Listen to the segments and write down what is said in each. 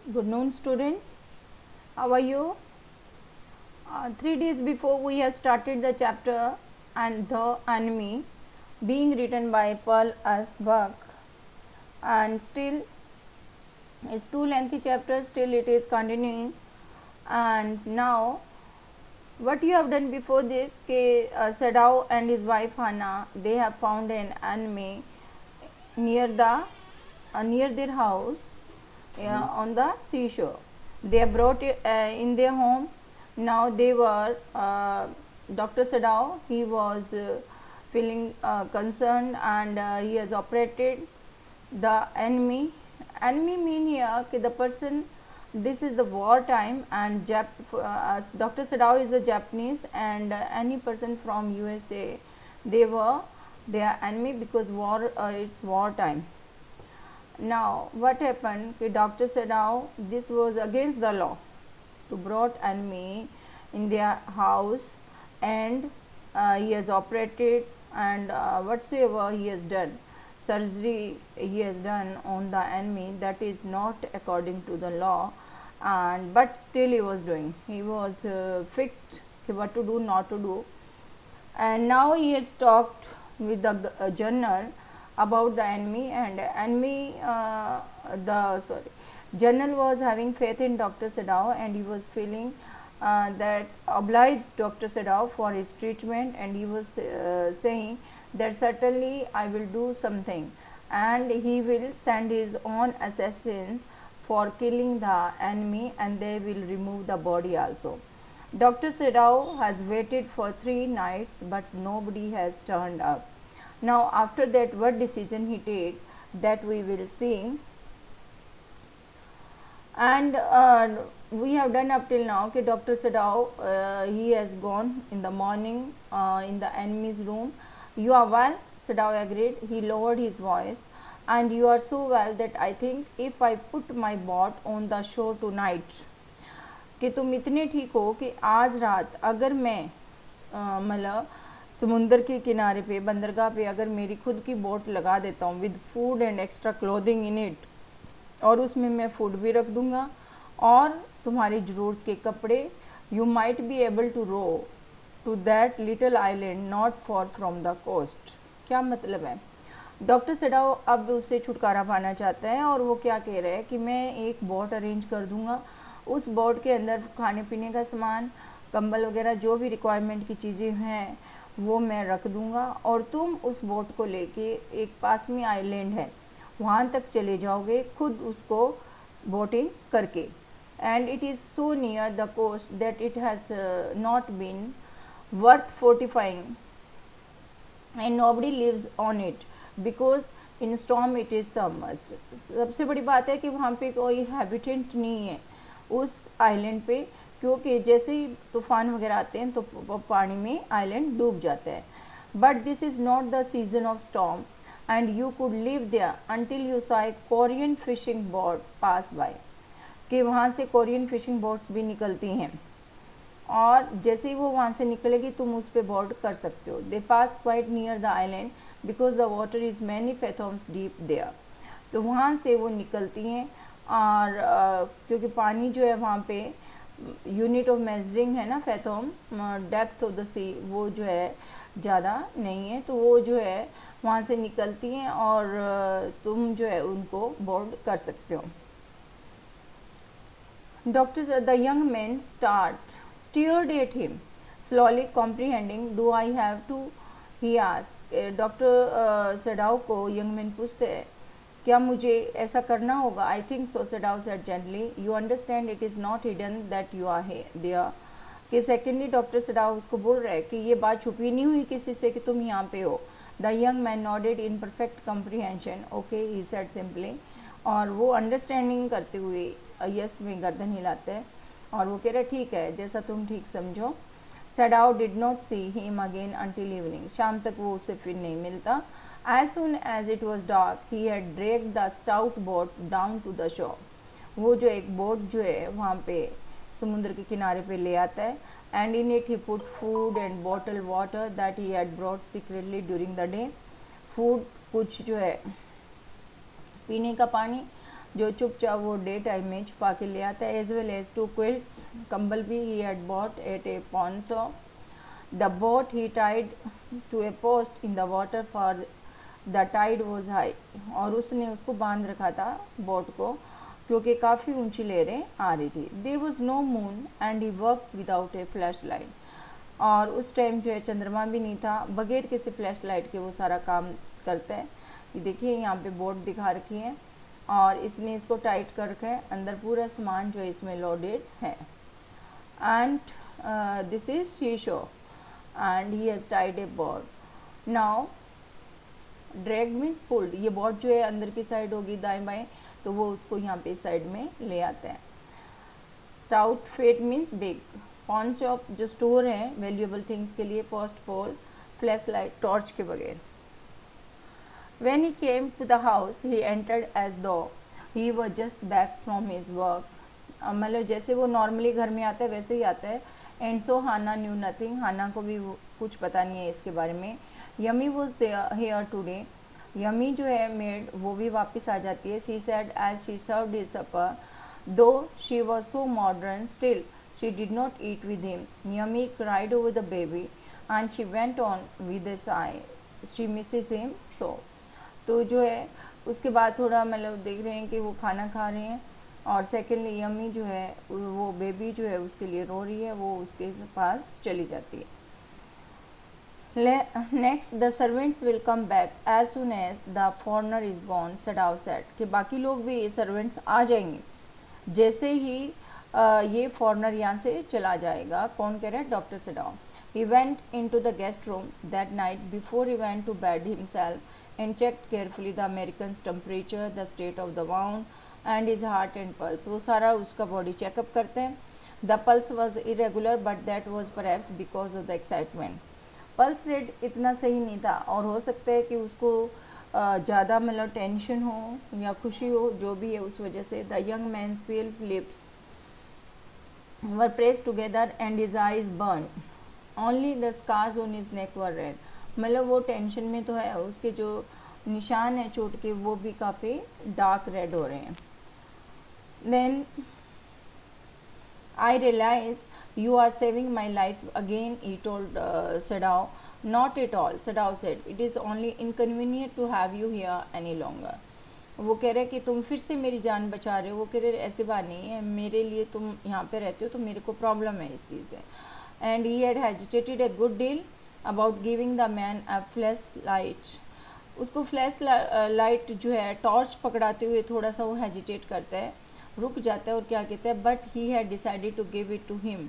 Good noon, students. How are you? 3 days before, we have started the chapter and the enemy, being written by Paul S. Buck, and still it's too lengthy chapter. Still, it is continuing. And now, what you have done before this? Sadao and his wife Hannah, they have found an enemy near near their house on the seashore. They have brought it in their home. Now they were Dr. Sadao. He was feeling concerned, and he has operated the enemy. Enemy mean here the person. This is the war time, and Dr. Sadao is a Japanese, and any person from USA, they were their enemy because war is war time. Now, what happened? Doctor said, now this was against the law to brought enemy in their house, and he has operated, and whatsoever he has done, surgery he has done on the enemy, that is not according to the law, and but still he was doing. He was fixed what to do, not to do, and now he has talked with the journal about the enemy, and enemy journal was having faith in Dr. Sadao, and he was feeling that obliged Dr. Sadao for his treatment, and he was saying that certainly I will do something, and he will send his own assassins for killing the enemy, and they will remove the body also. Dr. Sadao has waited for 3 nights, but nobody has turned up. Now, after that, what decision he take, that we will see. And we have done up till now. Okay, Dr. Sadao, he has gone in the morning in the enemy's room. You are well? Sadao agreed. He lowered his voice. And you are so well that I think if I put my boat on the shore tonight, कि तुम इतने ठीक हो कि आज रात अगर मैं मतलब समुंदर के किनारे पे, बंदरगाह पे, अगर मेरी खुद की बोट लगा देता हूँ with food and extra clothing in it, और उसमें मैं फूड भी रख दूँगा और तुम्हारी ज़रूरत के कपड़े, you might be able to row to that little island not far from the coast. क्या मतलब है? डॉक्टर सडाओ अब उससे छुटकारा पाना चाहता है, और वो क्या कह रहा है कि मैं एक बोट अरेंज कर दूँगा, उस बोट के अंदर खाने पीने का सामान, कंबल वगैरह जो भी रिक्वायरमेंट की चीज़ें हैं वो मैं रख दूँगा, और तुम उस बोट को लेके एक पास में आइलैंड है वहाँ तक चले जाओगे खुद उसको बोटिंग करके, and it is so near the coast that it has not been worth fortifying and nobody lives on it because in storm it is submerged. सबसे बड़ी बात है कि वहाँ पे कोई हैबिटेंट नहीं है उस आइलैंड पे, क्योंकि जैसे ही तूफ़ान वगैरह आते हैं तो पानी में आइलैंड डूब जाता है. But this is not the season of storm, and you could live there until you saw a Korean fishing boat pass by, कि वहाँ से कोरियन फिशिंग बोट्स भी निकलती हैं, और जैसे ही वो वहाँ से निकलेगी तुम उस पर बोर्ड कर सकते हो. They pass quite near the island because the water is many fathoms deep there. तो वहाँ से वो निकलती हैं, और क्योंकि पानी जो है वहाँ पे यूनिट ऑफ मेजरिंग है ना, फैथम डेप्थ ऑफ द सी, वो जो है ज़्यादा नहीं है, तो वो जो है वहाँ से निकलती हैं, और तुम जो है उनको बोर्ड कर सकते हो. Doctor the young man stared at him, slowly comprehending. Do I have to? He asked. Doctor Sadao को यंग मैन पूछते हैं, क्या मुझे ऐसा करना होगा? I think so, Sadao said gently. You understand it is not hidden that you are there. कि secondly doctor Sadao उसको बोल रहे हैं कि ये बात छुपी नहीं हुई किसी से कि तुम यहाँ पे हो. The young man nodded in perfect comprehension. Okay, he said simply. और वो अंडरस्टैंडिंग करते हुए यस में गर्दन हिलाते हैं, और वो कह रहे ठीक है, जैसा तुम ठीक समझो. Sadao did not see him again until evening. शाम तक वो उससे फिर नहीं मिलता. As soon as it was dark he had dragged the stout boat down to the shore. वो जो एक बोट जो है वहाँ पे समुद्र के किनारे पे ले आता है, and in it he put food and bottle water that he had brought secretly during the day. Food, कुछ जो है पीने का पानी, जो चुपचाप वो डे टाइम में छुपा के ले आता है, एज वेल एज 2 quilts कंबल भी he had bought at A pawn shop. The boat he tied to a post in the water for the tide was high. और उसने उसको बांध रखा था बोट को क्योंकि काफ़ी ऊंची लहरें आ रही थी. There was no moon and he worked without a flashlight. और उस टाइम जो है चंद्रमा भी नहीं था, बगैर किसी फ्लैश लाइट के वो सारा काम करता है. ये देखिए यहाँ पे बोट दिखा रखी है और इसने इसको टाइट कर रखा है, अंदर पूरा सामान जो है इसमें लोडेड है. एंड दिस इज शीशो and he has tied a boat. Now drag means pulled, ये बोट जो है अंदर की साइड होगी दाएं बाएं, तो वो उसको यहाँ पे साइड में ले आते हैं. Stout fat means big. pawn shop जो स्टोर है वैल्यूएबल थिंग्स के लिए. Post pole flashlight torch के बगैर. When he came to the house, he entered as though he was just back from his work. मतलब जैसे वो normally घर में आता है वैसे ही आता है. And so Hana knew nothing, Hana को भी कुछ पता नहीं है इसके बारे में. Yumi was here today, Yumi जो है मेड वो भी वापस आ जाती है. She said as she served his supper, though she was so modern still she did not eat with him. Yumi cried over the baby and she went on with a sigh, she misses him so. तो जो है उसके बाद थोड़ा मतलब देख रहे हैं कि वो खाना खा रहे हैं और सेकेंडली यमी जो है वो बेबी जो है उसके लिए रो रही है, वो उसके पास चली जाती है. Next the servants will come back as soon as the foreigner is gone, Sadao said, कि बाकी लोग भी सर्वेंट्स आ जाएंगे जैसे ही ये फॉरनर यहाँ से चला जाएगा. कौन कह रहा है? Doctor Sadao. He went into the guest room that night before he went to bed himself and checked carefully the American's temperature, the state of the wound and his heart and pulse. वो सारा उसका body checkup करते हैं. The pulse was irregular but that was perhaps because of the excitement. Pulse rate इतना सही नहीं था और हो सकता है कि उसको ज़्यादा मतलब टेंशन हो या खुशी हो, जो भी है उस वजह से. The young man's pale lips were pressed together and his eyes burned. Only the scars on his neck were red. मतलब वो टेंशन में तो है, उसके जो निशान है चोट के वो भी काफ़ी डार्क रेड हो रहे हैं. Then I realize you are saving my life again, he told Sadao. Not at all, Sadao said, it is only inconvenient to have you here any longer. वो कह रहे कि तुम फिर से मेरी जान बचा रहे हो. वो कह रहे ऐसी बात नहीं है, मेरे लिए तुम यहाँ पे रहते हो तो मेरे को प्रॉब्लम है इस चीज़ से. And he had hesitated a good deal about giving the man a flash light. उसको फ्लैश लाइट जो है टॉर्च पकड़ाते हुए थोड़ा सा वो हेजिटेट करता है, रुक जाता है और क्या कहता है, but he had decided to give it to him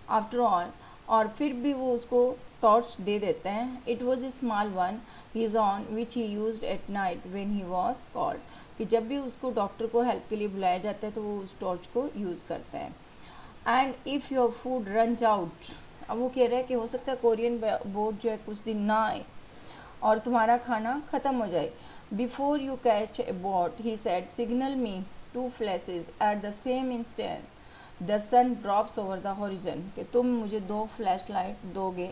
after all. और फिर भी वो उसको टॉर्च दे देते हैं. It was a small one his own which he used at night when he was called, कि जब भी उसको डॉक्टर को हेल्प के लिए बुलाया जाता है तो वो उस टॉर्च को यूज़ करता है. And if your food runs out, अब वो कह रहा है कि हो सकता है कोरियन बोट जो है कुछ दिन ना आए और तुम्हारा खाना ख़त्म हो जाए. Before you catch a boat, he said, signal me 2 flashes at the same instant the sun drops over the horizon, कि तुम मुझे 2 फ्लैश लाइट दोगे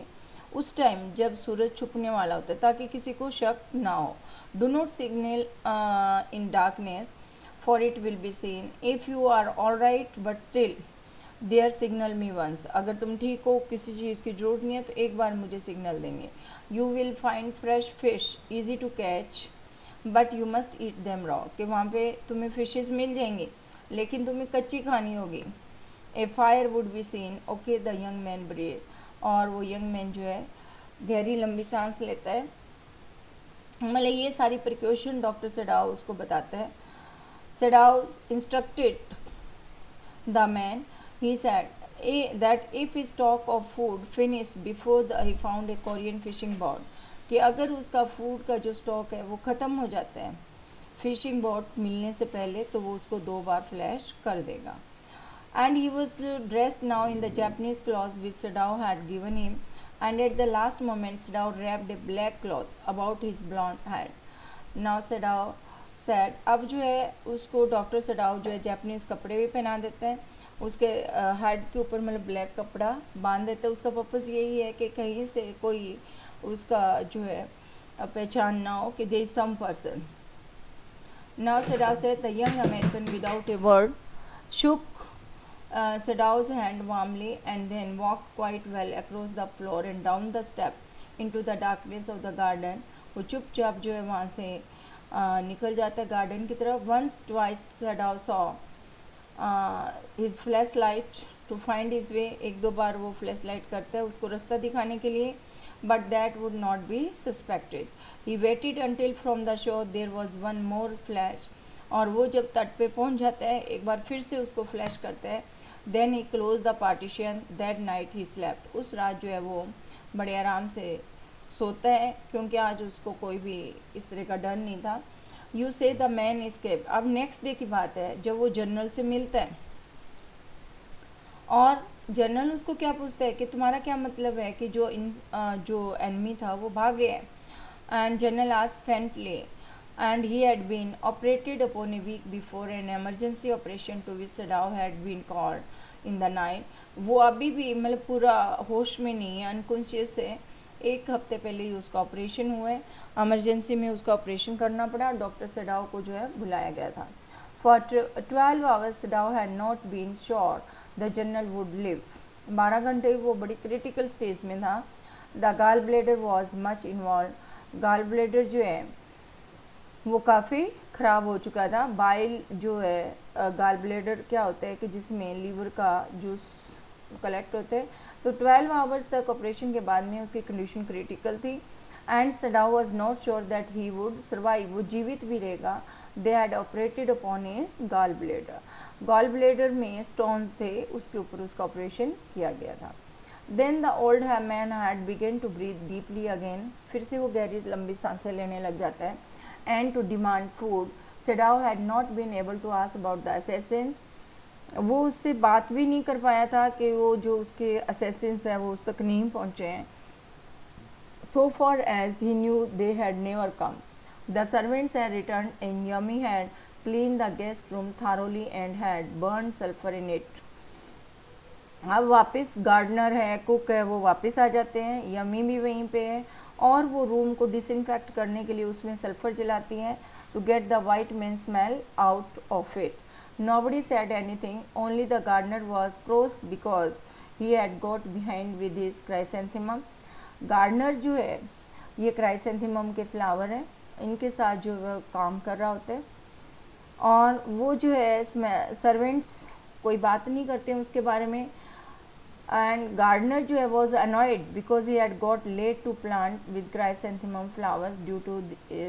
उस टाइम जब सूरज छुपने वाला होता है ताकि किसी को शक ना हो. Do not signal in darkness for it will be seen. If you are all right but still there signal me once, अगर तुम ठीक हो, किसी चीज़ की ज़रूरत नहीं है तो एक बार मुझे सिग्नल देंगे. You will find fresh fish easy to catch but you must eat them raw, कि वहाँ पे तुम्हें फिशेस मिल जाएंगी लेकिन तुम्हें कच्ची खानी होगी. A fire would be seen, okay the young man breathe, और वो यंग मैन जो है गहरी लंबी सांस लेता है. मतलब ये सारी प्रिकॉशन डॉक्टर सडाव उसको बताता है. Sadao instructed the man, he said that if his stock of food finished before he found a Korean fishing boat, कि अगर उसका फूड का जो स्टॉक है वो ख़त्म हो जाता है फिशिंग बोट मिलने से पहले तो वो उसको 2 बार फ्लैश कर देगा. And he was dressed now in the Japanese cloth which Sadao had given him and at the last moment Sadao wrapped a black cloth about his blond head. Now Sadao said, अब जो है उसको doctor सडाव जो है Japanese कपड़े भी पहना देते हैं, उसके हेड के ऊपर मतलब ब्लैक कपड़ा बांध देते हैं. उसका पर्पज़ यही है कि कहीं से कोई उसका जो है पहचान ना हो कि there is some person. Now Sadao said the young American without a word shook Sadao's hand warmly and then walked quite well across the floor and down the step into the darkness of the garden. वो चुपचाप जो है वहाँ से निकल जाता है garden की तरफ. Once twice Sadao saw his flashlight to find his way. एक दो बार वो flashlight करता है उसको रास्ता दिखाने के लिए. But that would not be suspected. He waited until from the shore there was one more flash. और वो जब तट पे पहुंच जाता है एक बार फिर से उसको फ्लैश करता है. Then he close the partition. That night he slept. उस रात जो है वो बड़े आराम से सोता है क्योंकि आज उसको कोई भी इस तरह का डर नहीं था. यू से द मैन एस्केप. अब नेक्स्ट डे की बात है जब वो जनरल से मिलता है और जनरल उसको क्या पूछता है कि तुम्हारा क्या मतलब है कि जो एनिमी था वो भाग गया. And general asked faintly and he had been operated upon a week before an emergency operation to which Sadao had been called in the night. वो अभी भी मतलब पूरा होश में नहीं है, अनकॉन्शियस है. एक हफ्ते पहले ही उसका ऑपरेशन हुआ है, एमरजेंसी में उसका ऑपरेशन करना पड़ा. डॉक्टर सडाओ को जो है बुलाया गया था. For 12 hours Sadao had not been sure the general would live. 12 घंटे वो बड़ी क्रिटिकल स्टेज में था. The gall bladder was much involve. Gall bladder जो है वो काफ़ी ख़राब हो चुका था. बाइल जो है गाल ब्लेडर क्या होता है कि जिसमें लीवर का जूस कलेक्ट होते हैं. तो 12 आवर्स तक ऑपरेशन के बाद में उसकी कंडीशन क्रिटिकल थी. And Sadao was not sure that he would survive. वो जीवित भी रहेगा. They had operated upon his gall bladder. Gall bladder में स्टोन्स थे, उसके ऊपर उसका ऑपरेशन किया गया था. Then the old man had begun to breathe deeply again. फिर से वो गहरी लंबी सांसें लेने लग जाता है. And to demand food. Sadao had not been able to ask about the assassins. वो उससे बात भी नहीं कर पाया था कि वो जो उसके assassins हैं वो उस तक नहीं पहुँचे हैं. So far as he knew they had never come. The servants had returned and Yummy had cleaned the guest room thoroughly and had burned sulfur in it. अब वापस गार्डनर है, कुक है, वो वापस आ जाते हैं. यमी भी वहीं पे है और वो रूम को डिसइंफेक्ट करने के लिए उसमें सल्फ़र जलाती हैं to get the white man smell out of it. Nobody said anything. Only the gardener was cross because he had got behind with his chrysanthemum. Gardener जो है ये क्राइसेंथेमम के फ्लावर हैं, इनके साथ जो है काम कर रहा होता है. और वो जो है सर्वेंट्स कोई बात नहीं करते हैं उसके बारे में. एंड गार्डनर जो है was annoyed because he had got late to plant with chrysanthemum flowers due to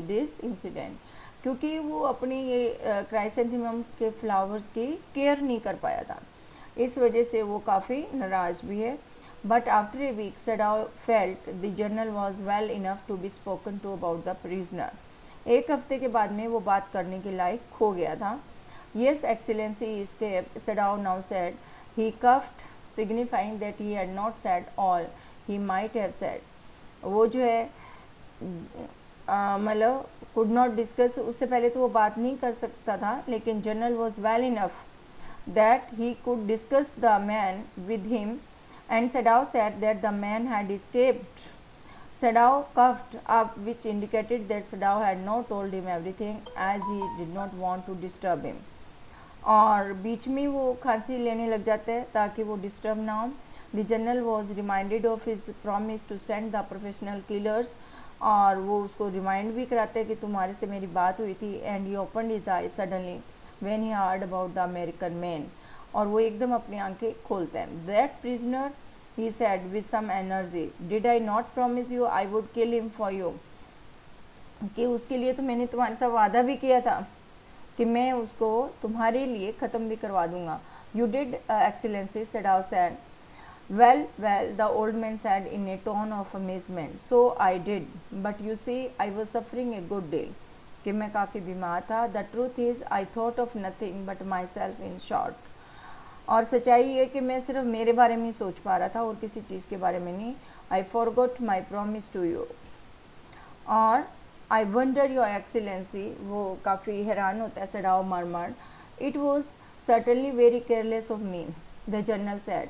this incident. क्योंकि वो अपनी ये क्राइसेंथेमम के फ्लावर्स की केयर नहीं कर पाया था, इस वजह से वो काफ़ी नाराज़ भी है. But after a week Sadao felt the general was well enough to be spoken to about the prisoner. एक हफ्ते के बाद में वो बात करने के लायक हो गया था. Yes excellency escaped, Sadao now said. He cuffed, signifying that he had not said all he might have said. वो जो है मतलब could not discuss, उससे पहले तो वो बात नहीं कर सकता था, लेकिन general was well enough that he could discuss the man with him, and Sadao said that the man had escaped. Sadao coughed up, which indicated that Sadao had not told him everything as he did not want to disturb him. और बीच में वो खांसी लेने लग जाता है ताकि वो डिस्टर्ब ना हो. The general was reminded of his promise to send the professional killers. और वो उसको रिमाइंड भी कराते हैं कि तुम्हारे से मेरी बात हुई थी. And he opened his I suddenly when he heard about the American man. और वो एकदम अपनी आंखें खोलते हैं. That prisoner, he said with some energy, did I not promise you I would kill him for you. कि उसके लिए तो मैंने तुम्हारे साथ वादा भी किया था कि मैं उसको तुम्हारे लिए ख़त्म भी करवा दूंगा. You did, excellency, Sadao said. Well, the old man said in a tone of amazement. So I did, but you see, I was suffering a good deal. कि मैं काफ़ी बीमार था. The truth is, I thought of nothing but myself in short. और सच्चाई ये कि मैं सिर्फ मेरे बारे में ही सोच पा रहा था और किसी चीज़ के बारे में नहीं. I forgot my promise to you. और I wonder your excellency, वो काफ़ी हैरान होता है Sadao मरमर. It was certainly very careless of me, the general said.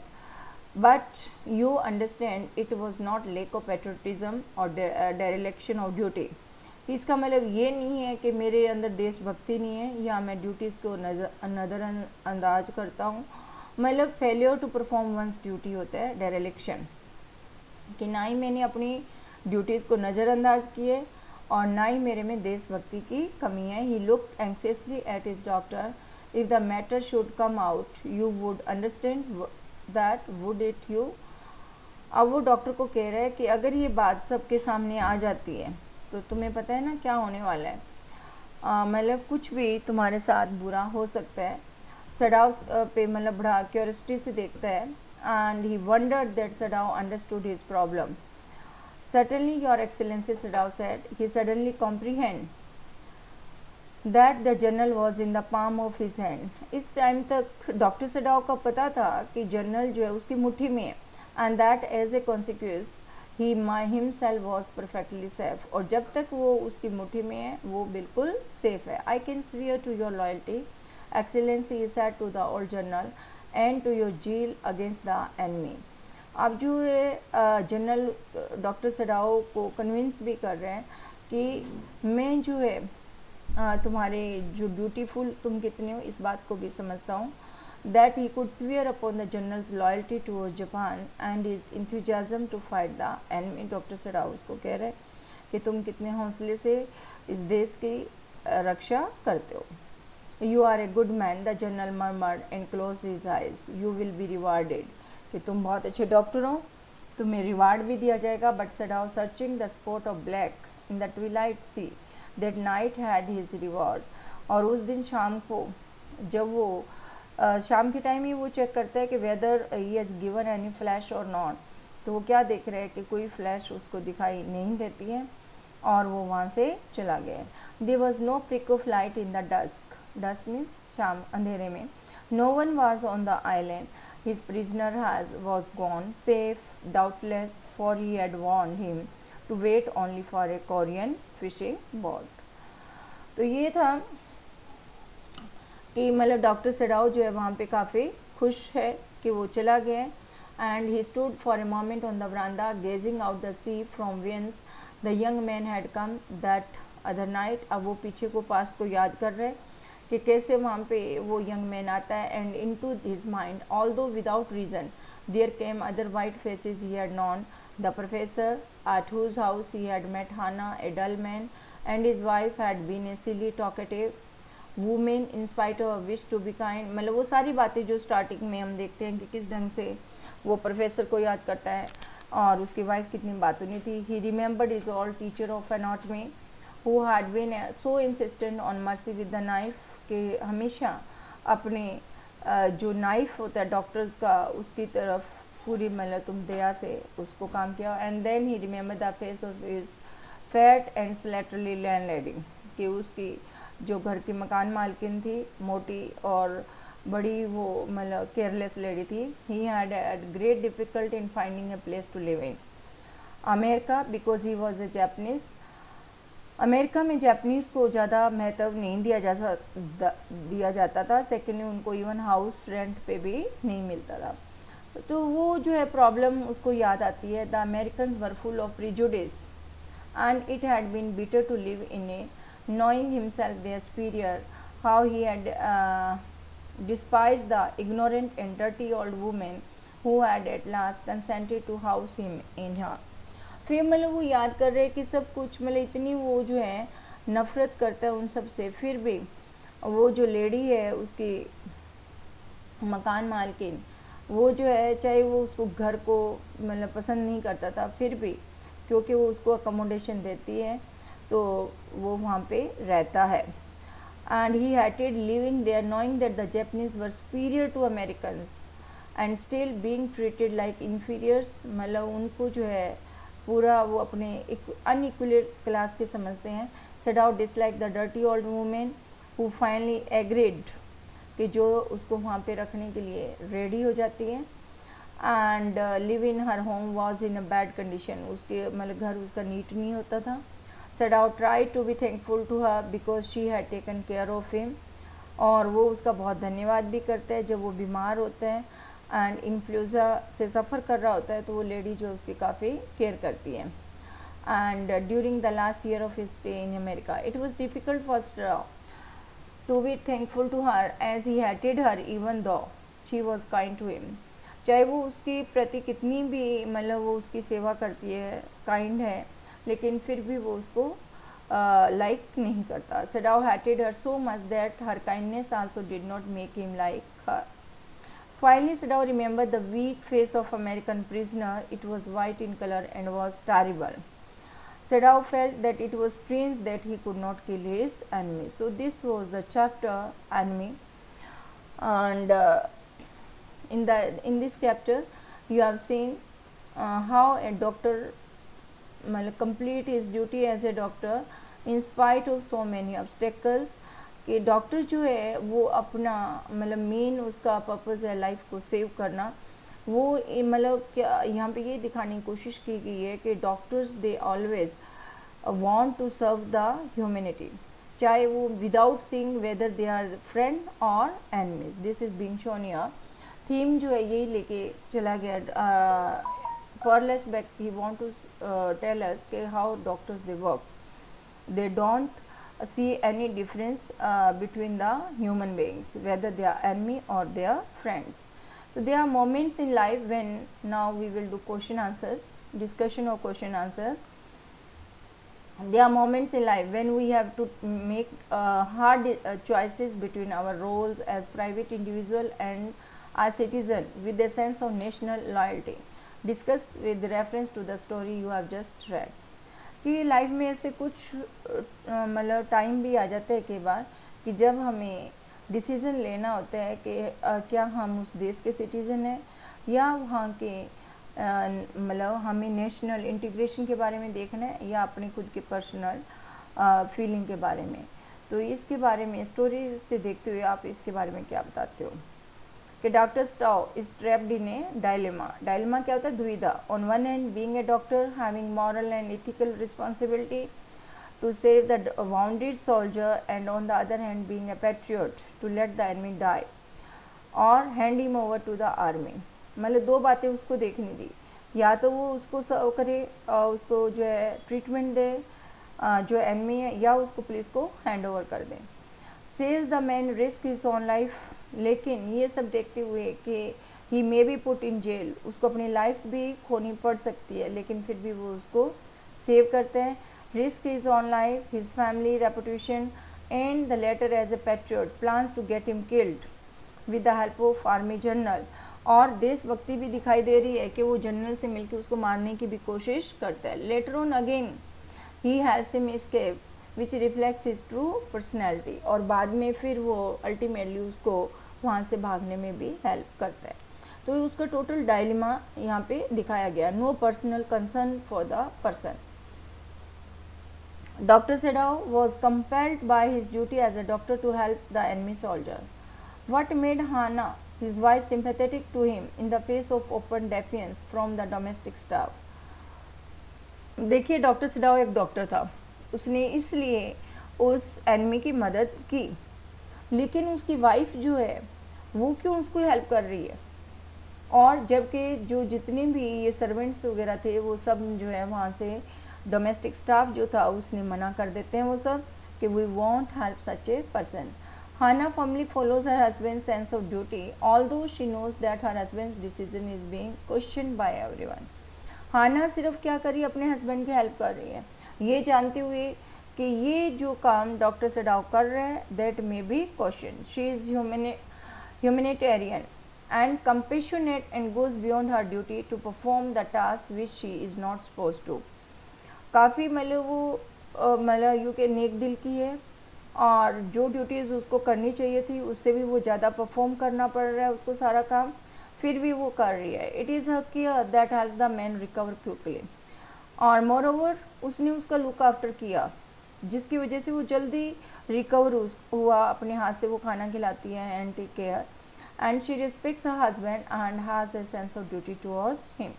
But you understand, it was not lack of patriotism or dereliction of duty. इसका मतलब ये नहीं है कि मेरे अंदर देशभक्ति नहीं है या मैं ड्यूटीज़ को नज़रअंदाज करता हूँ। मतलब failure to perform one's duty होता है डेरेलिक्शन, कि ना ही मैंने अपनी ड्यूटीज़ को नज़रअंदाज किए और ना ही मेरे में देशभक्ति की कमी है। He look anxiously at his doctor, if the matter should come out you would understand that, would it you. अब वो डॉक्टर को कह रहा है कि अगर ये बात सबके सामने आ जाती है तो तुम्हें पता है ना क्या होने वाला है, मतलब कुछ भी तुम्हारे साथ बुरा हो सकता है। सडाव पे मतलब बड़ा क्यूरियोसिटी से देखता है, and he wondered that Sadao understood his problem. Certainly, Your Excellency, Sadao said. He suddenly comprehended that the journal was in the palm of his hand. इस टाइम तक डॉक्टर सडाव का पता था कि जर्नल जो है उसकी मुट्ठी में है, and that as a consequence he himself was perfectly safe. और जब तक वो उसकी मुट्ठी में है वो बिल्कुल सेफ है. I can swear to your loyalty, Excellency, he said to the old journal, and to your zeal against the enemy. अब जो है जनरल डॉक्टर सडाओ को कन्विंस भी कर रहे हैं कि मैं जो है तुम्हारे जो ब्यूटीफुल तुम कितने हो इस बात को भी समझता हूँ। That he could swear upon the general's loyalty to Japan and his enthusiasm to fight the enemy. Doctor Sadao उसको कह रहे हैं कि तुम कितने हौसले से इस देश की रक्षा करते हो। You are a good man, the general murmured and close his eyes, you will be rewarded, कि तुम बहुत अच्छे डॉक्टर हो, तुम्हें रिवार्ड भी दिया जाएगा। But Sadao searching the spot of black in the Twilight see that night had his reward. और उस दिन शाम को जब वो शाम के टाइम ही वो चेक करता है कि weather he has given any flash और नॉट, तो वो क्या देख रहे हैं कि कोई फ्लैश उसको दिखाई नहीं देती है और वो वहाँ से चला गया। There was no prick of light in the dusk, dusk means शाम अंधेरे में। No one was on the island, his prisoner was gone, safe, doubtless, for he had warned him to wait only for a Korean fishing boat. तो ये था कि मतलब doctor Sadao जो है वहाँ पे काफ़ी खुश है कि वो चला गया। And he stood for a moment on the veranda gazing out the sea from whence the young man had come that other night. अब वो पीछे को पास्ट को याद कर रहे कि कैसे वहाँ पे वो यंग मैन आता है। And into his mind although without reason there came other white faces he had known, the professor at whose house he had met Hannah a dull man and his wife had been a silly talkative woman in spite of wish to be kind. मतलब वो सारी बातें जो starting में हम देखते हैं कि किस ढंग से वो प्रोफेसर को याद करता है और उसकी वाइफ कितनी बातूनी थी। He remembered his old teacher of anatomy who had been so insistent on mercy with the knife, कि हमेशा अपने जो नाइफ होता है डॉक्टर्स का उसकी तरफ पूरी मतलब तुम दया से उसको काम किया। And then he remember the face of his fat and slatternly landlady, कि उसकी जो घर की मकान मालकिन थी मोटी और बड़ी वो मतलब केयरलेस लेडी थी। He had great difficult in finding a place to live in America because he was a Japanese. America में जापनीज़ को ज़्यादा महत्व नहीं दिया जाता था। सेकेंडली उनको इवन हाउस रेंट पे भी नहीं मिलता था। तो वो जो है प्रॉब्लम उसको याद आती है। The Americans were full of prejudice and it had been better to live in a knowing himself their superior, how he had despised the ignorant and dirty old woman who had at last consented to house him in her। फिर मतलब वो याद कर रहे कि सब कुछ मतलब इतनी वो जो है नफ़रत करता है उन सब से, फिर भी वो जो लेडी है उसकी मकान मालकिन वो जो है चाहे वो उसको घर को मतलब पसंद नहीं करता था, फिर भी क्योंकि वो उसको अकोमोडेशन देती है तो वो वहाँ पे रहता है। And he hated living there knowing that the Japanese were superior to Americans and still being treated like inferiors. मतलब उनको जो है पूरा वो अपने अनइक्वल क्लास के समझते हैं। Sadao dislike the dirty old women who finally agreed, कि जो उसको वहाँ पे रखने के लिए रेडी हो जाती है। And live in her home was in a bad condition, उसके मतलब घर उसका नीट नहीं होता था। Sadao try to be thankful to her because she had taken care of him, और वो उसका बहुत धन्यवाद भी करते हैं जब वो बीमार होते हैं एंड इन्फ्लुएंजा से सफ़र कर रहा होता है तो वो लेडी जो उसकी काफ़ी केयर करती है। and during the last year of his stay in America. It was difficult for Strauss to be thankful to her as he hated her even though she was kind to him. चाहे वो उसके प्रति कितनी भी मतलब वो उसकी सेवा करती है, काइंड है, लेकिन फिर भी वो उसको लाइक नहीं करता. Sadao hated her so much that her kindness also did not make him like her. Finally, Sadao remembered the weak face of American prisoner. It was white in color and was terrible. Sadao felt that it was strange that he could not kill his enemy. So this was the chapter enemy, and in this chapter you have seen how a doctor complete his duty as a doctor in spite of so many obstacles. कि doctor जो है वो अपना मतलब main उसका purpose है life को save करना. वो मतलब क्या यहाँ पे ये दिखाने की कोशिश की गई है कि doctors they always want to serve the humanity, चाहे वो without seeing whether they are friend or enemies. This is being shown here. Theme जो है यही लेके चला गया. Corliss Beck, he want to tell us how doctors they work. They don't see any difference between the human beings, whether they are enemy or they are friends. So there are moments in life when, now we will do question answers, discussion of question answers. There are moments in life when we have to make hard choices between our roles as private individual and as citizen with a sense of national loyalty. Discuss with reference to the story you have just read. कि life में ऐसे कुछ मतलब time भी आ जाता है कई बार कि जब हमें डिसीज़न लेना होता है कि क्या हम उस देश के सिटीज़न हैं या वहाँ के मतलब हमें नेशनल इंटीग्रेशन के बारे में देखना है या अपने खुद के पर्सनल फीलिंग के बारे में. तो इसके बारे में स्टोरी से देखते हुए आप इसके बारे में क्या बताते हो कि doctor Sadao is trapped in a dilemma. Dilemma क्या होता है? दुविधा. On one hand being a doctor having moral and ethical responsibility to save the wounded soldier and on the other hand being a patriot to let the enemy die और hand him over to the army. मतलब दो बातें उसको देखनी थी, या तो वो उसको सर्व करे, उसको जो है ट्रीटमेंट दे जो एनिमी है, या उसको पुलिस को हैंड ओवर कर दें. Saves the man risk his own life. लेकिन ये सब देखते हुए कि he may be put in jail, उसको अपनी लाइफ भी खोनी पड़ सकती है, लेकिन फिर भी वो उसको सेव करते हैं. Risk his own life, his family reputation and the latter as a patriot plans to get him killed with the help of army general. और देशभक्ति भी दिखाई दे रही है कि वो जनरल से मिलकर उसको मारने की भी कोशिश करता है. Later on again he helps him escape which reflects his true personality. और बाद में फिर वो अल्टीमेटली उसको वहाँ से भागने में भी हेल्प करता है. तो उसका टोटल डायलेमा यहाँ पे दिखाया गया. No personal concern for the person. Doctor Sadao was compelled by his duty as a doctor to help the enemy soldier. What made Hana his wife sympathetic to him in the face of open defiance from the domestic staff. देखिए doctor सेडाओ एक doctor था, उसने इसलिए उस enemy की मदद की, लेकिन उसकी वाइफ जो है वो क्यों उसको हेल्प कर रही है? और जबकि जो जितने भी ये सर्वेंट्स वगैरह थे वो सब जो है वहाँ से डोमेस्टिक स्टाफ जो था उसने मना कर देते हैं वो सब कि we want help such a person. Hannah firmly follows her husband's sense of duty, although she knows that her husband's decision is being questioned by everyone. Hannah सिर्फ क्या कर रही है? अपने हस्बैंड की हेल्प कर रही है, ये जानते हुए कि ये जो काम डॉक्टर सेडाओ कर रहे हैं that may be question. She is humanitarian and compassionate and goes beyond her duty to perform the task which she is not supposed to. काफ़ी मतलब वो मतलब यू के नेक दिल की है और जो ड्यूटीज़ उसको करनी चाहिए थी उससे भी वो ज़्यादा परफॉर्म करना पड़ रहा है उसको सारा काम, फिर भी वो कर रही है. It is her care that help the man recover quickly. और मोर ओवर उसने उसका लुक आफ्टर किया जिसकी वजह से वो जल्दी रिकवर हुआ. अपने हाथ से वो खाना खिलाती है and take care and she respects her husband and has a sense of duty towards him.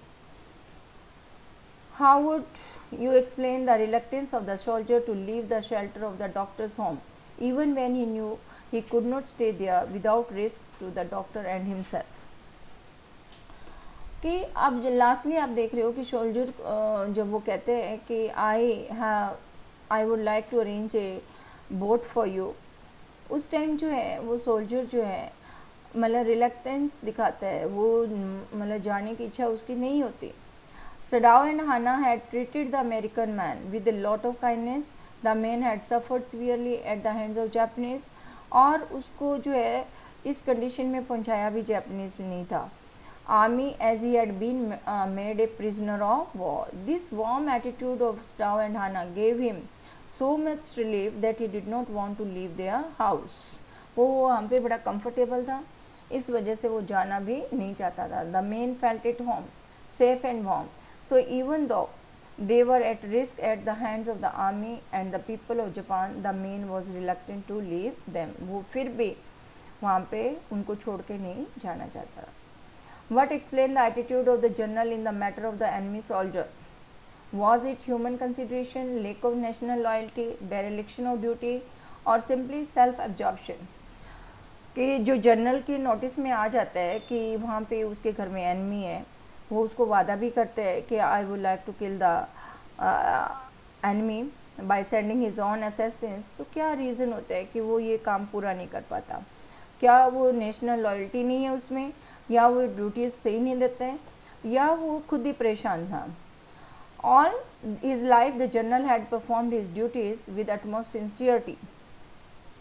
How would you explain the reluctance of the soldier to leave the shelter of the doctor's home, even when he knew he could not stay there without risk to the doctor and himself? कि अब lastly आप देख रहे हो कि soldier जब वो कहते हैं कि I would like to arrange a boat for you, उस टाइम जो है वो सोल्जर जो है मतलब रिलक्टेंस दिखाता है, वो मतलब जाने की इच्छा उसकी नहीं होती. Sadao and Hannah had treated the American man with a lot of kindness. The man had suffered severely at the hands of Japanese, और उसको जो है इस कंडीशन में पहुंचाया भी जापानीज नहीं था. Army as he had been made a prisoner of war. This warm attitude of Sadao and Hannah gave him so much relief that he did not want to leave their house. वो हम पे बड़ा comfortable था, इस वजह से वो जाना भी नहीं चाहता था. The man felt at home, safe and warm. So even though they were at risk at the hands of the army and the people of Japan, the man was reluctant to leave them. वो फिर भी वहाँ पे उनको छोड़ के नहीं जाना चाहता. What explained the attitude of the general in the matter of the enemy soldier? Was it human consideration, lack of national loyalty, dereliction of duty, or simply self-absorption? कि जो जनरल के नोटिस में आ जाता है कि वहाँ पे उसके घर में एनिमी है, वो उसको वादा भी करते हैं कि I would like to kill the enemy by sending his own assassins, तो क्या रीज़न होता है कि वो ये काम पूरा नहीं कर पाता? क्या वो नेशनल लॉयल्टी नहीं है उसमें, या वो ड्यूटीज सही नहीं देते हैं, या वो खुद ही परेशान था? All his life the general had performed his duties with utmost sincerity.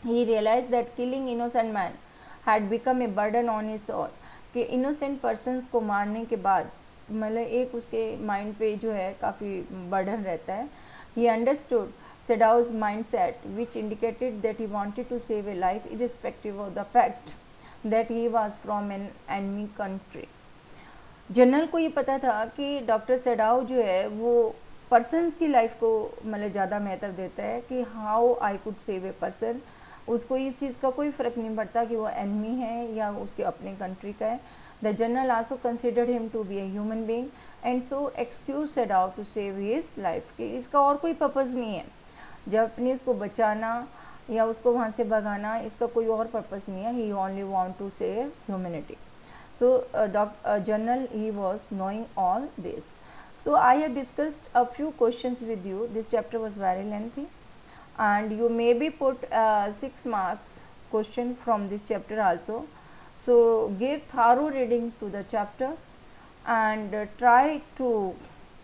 He realize that killing innocent man had become a burden on his soul, कि इनोसेंट पर्सनस को मारने के बाद मतलब एक उसके माइंड पे जो है काफ़ी बर्डन रहता है. He understood Sadao's mindset, which indicated that he wanted to save a life irrespective of the fact that he was from an enemy country. General को ये पता था कि डॉक्टर सडाओ जो है वो पर्सनस की लाइफ को मतलब ज़्यादा महत्व देता है कि how I could save a person. उसको इस चीज़ का कोई फ़र्क नहीं पड़ता कि वो एनिमी है या उसके अपने कंट्री का है. The general also considered him to be a human being and so excuse Sadao to save his life, कि इसका और कोई पर्पज़ नहीं है, जापानीज़ को बचाना या उसको वहाँ से भगाना, इसका कोई और पर्पज़ नहीं है. He only want to save humanity. So general, he was knowing all this. So I have discussed a few questions with you. This chapter was very lengthy, and you maybe put 6 marks question from this chapter also. So give thorough reading to the chapter and try to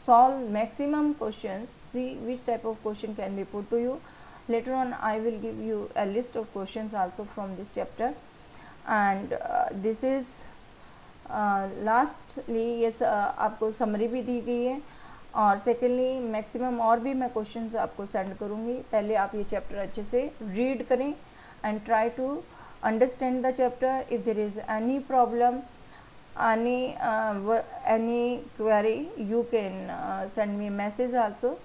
solve maximum questions. See which type of question can be put to you. Later on I will give you a list of questions also from this chapter, and this is lastly ये आपको summary भी दी गई है, और secondly maximum और भी मैं questions आपको सेंड करूँगी. पहले आप ये चैप्टर अच्छे से रीड करें and try to understand the chapter. If there is any problem, any query, you can send me a message also.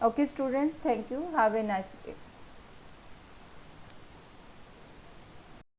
Okay students, thank you, have a nice day.